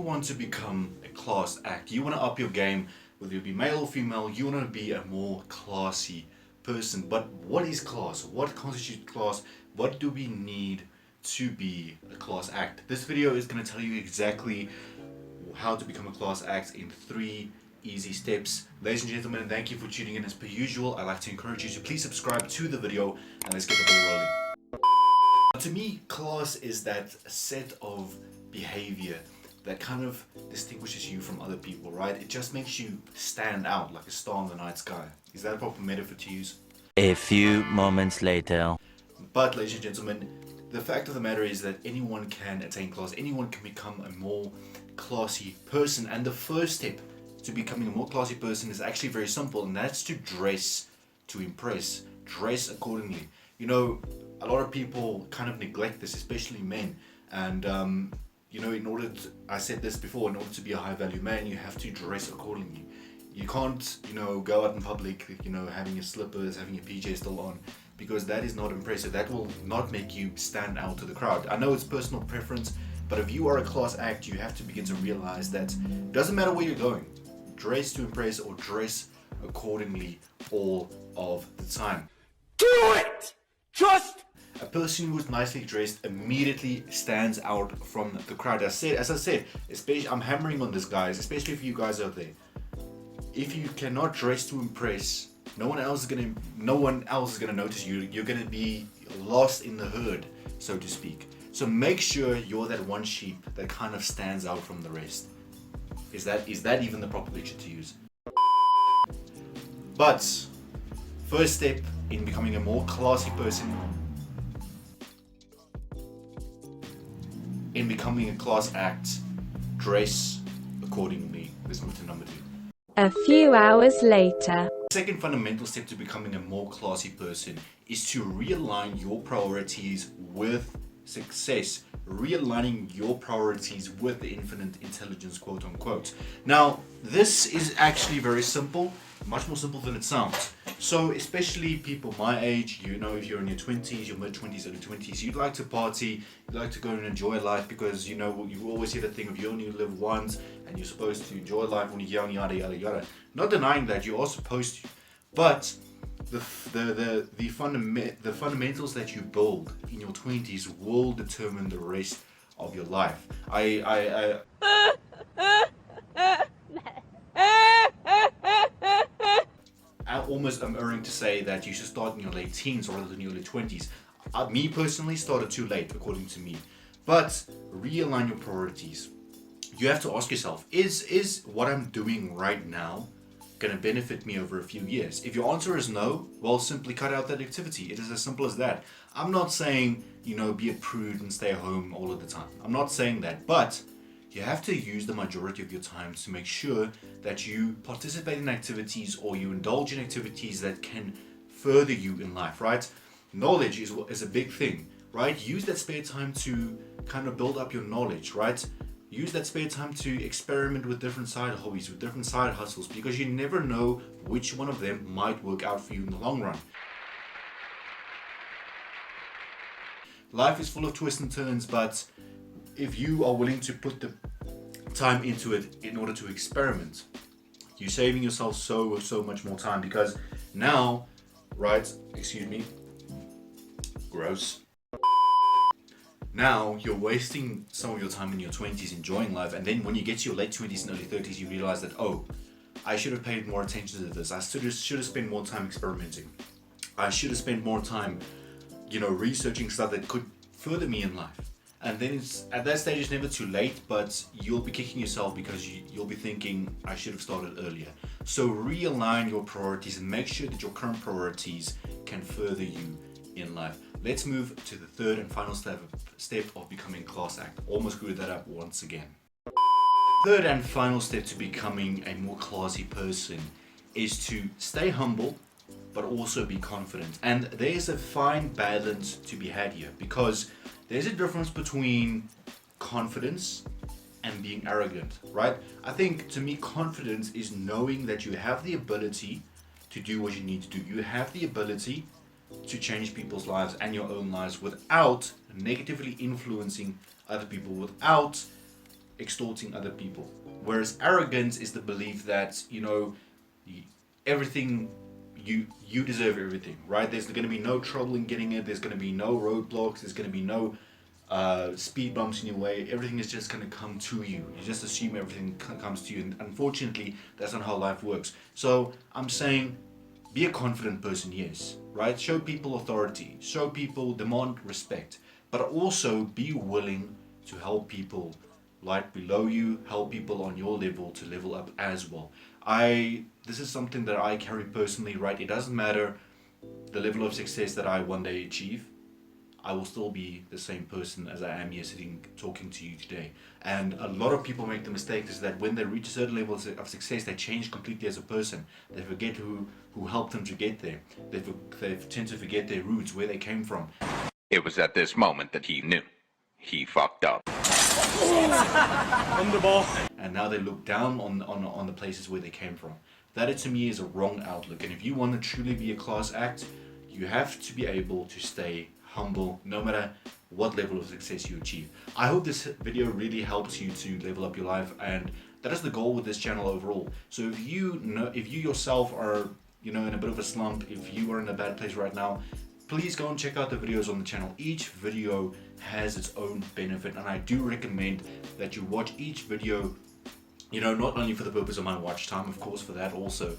want to become a class act, you want to up your game, whether you be male or female, you want to be a more classy person. But what is class? What constitutes class? What do we need to be a class act? This video is going to tell you exactly how to become a class act in 3 easy steps. Ladies and gentlemen, thank you for tuning in. As per usual, I'd like to encourage you to please subscribe to the video and let's get the ball rolling. To me, class is that set of behavior that kind of distinguishes you from other people, right? It just makes you stand out like a star in the night sky. Is that a proper metaphor to use? A few moments later. But ladies and gentlemen, the fact of the matter is that anyone can attain class. Anyone can become a more classy person. And the first step to becoming a more classy person is actually very simple, and that's to dress to impress. Dress accordingly. You know, a lot of people kind of neglect this, especially men. And you know, I said this before, in order to be a high value man, you have to dress accordingly. You can't, you know, go out in public, you know, having your slippers, having your PJs still on, because that is not impressive. That will not make you stand out to the crowd. I know it's personal preference, but if you are a class act, you have to begin to realize that it doesn't matter where you're going. Dress to impress or dress accordingly all of the time. Do it! Just a person who is nicely dressed immediately stands out from the crowd. As I said, especially I'm hammering on this, guys, especially if you guys are there. If you cannot dress to impress, no one else is gonna notice you. You're gonna be lost in the herd, so to speak. So make sure you're that one sheep that kind of stands out from the rest. Is that even the proper picture to use? But first step in becoming a more classy person, in becoming a class act, dress accordingly. Let's move to number 2. A few hours later. The second fundamental step to becoming a more classy person is to realign your priorities with success. Realigning your priorities with the infinite intelligence, quote unquote. Now, this is actually very simple, much more simple than it sounds. So especially people my age, you know, if you're in your 20s, your mid-20s, early 20s, you'd like to party, you'd like to go and enjoy life, because, you know, you always hear the thing of you only live once and you're supposed to enjoy life when you're young, yada yada yada. Not denying that, you are supposed to, but the fundamentals that you build in your 20s will determine the rest of your life. I almost am erring to say that you should start in your late teens rather than your early 20s. Me personally started too late, according to me. But realign your priorities. You have to ask yourself, is what I'm doing right now going to benefit me over a few years? If your answer is no, well, simply cut out that activity. It is as simple as that. I'm not saying, you know, be a prude and stay home all of the time. I'm not saying that, but you have to use the majority of your time to make sure that you participate in activities or you indulge in activities that can further you in life, right? Knowledge is a big thing, right? Use that spare time to kind of build up your knowledge, right? Use that spare time to experiment with different side hobbies, with different side hustles, because you never know which one of them might work out for you in the long run. Life is full of twists and turns, but if you are willing to put the time into it in order to experiment, you're saving yourself so much more time, because now, right, excuse me, gross. Now you're wasting some of your time in your 20s enjoying life, and then when you get to your late 20s and early 30s, you realize that, oh, I should have paid more attention to this. I should have spent more time experimenting. I should have spent more time, you know, researching stuff that could further me in life. And then at that stage, it's never too late, but you'll be kicking yourself because you'll be thinking, I should have started earlier. So realign your priorities and make sure that your current priorities can further you in life. Let's move to the third and final step of becoming class act. Almost screwed that up once again. Third and final step to becoming a more classy person is to stay humble, but also be confident. And there's a fine balance to be had here, because there's a difference between confidence and being arrogant, right? I think, to me, confidence is knowing that you have the ability to do what you need to do. You have the ability to change people's lives and your own lives without negatively influencing other people, without extorting other people. Whereas arrogance is the belief that, everything, you deserve everything, right? There's going to be no trouble in getting it. There's going to be no roadblocks. There's going to be no speed bumps in your way. Everything is just going to come to you. You just assume everything comes to you, and unfortunately, that's not how life works. So I'm saying, be a confident person, yes, right? Show people authority. Show people, demand respect, but also be willing to help people right below you, help people on your level to level up as well. This is something that I carry personally, right? It doesn't matter the level of success that I one day achieve. I will still be the same person as I am here sitting talking to you today. And a lot of people make the mistake is that when they reach a certain level of success, they change completely as a person. They forget who helped them to get there. They tend to forget their roots, where they came from. It was at this moment that he knew. He fucked up. And now they look down on the places where they came from. That to me is a wrong outlook. And if you want to truly be a class act, you have to be able to stay humble no matter what level of success you achieve. I hope this video really helps you to level up your life, and that is the goal with this channel overall. So if you yourself are in a bit of a slump, if you are in a bad place right now, please go and check out the videos on the channel. Each video has its own benefit, and I do recommend that you watch each video, not only for the purpose of my watch time, of course, for that also,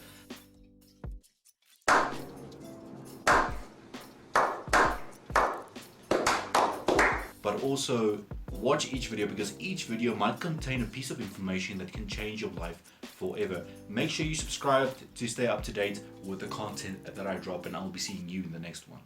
but also watch each video, because each video might contain a piece of information that can change your life forever. Make sure you subscribe to stay up to date with the content that I drop, and I'll be seeing you in the next one.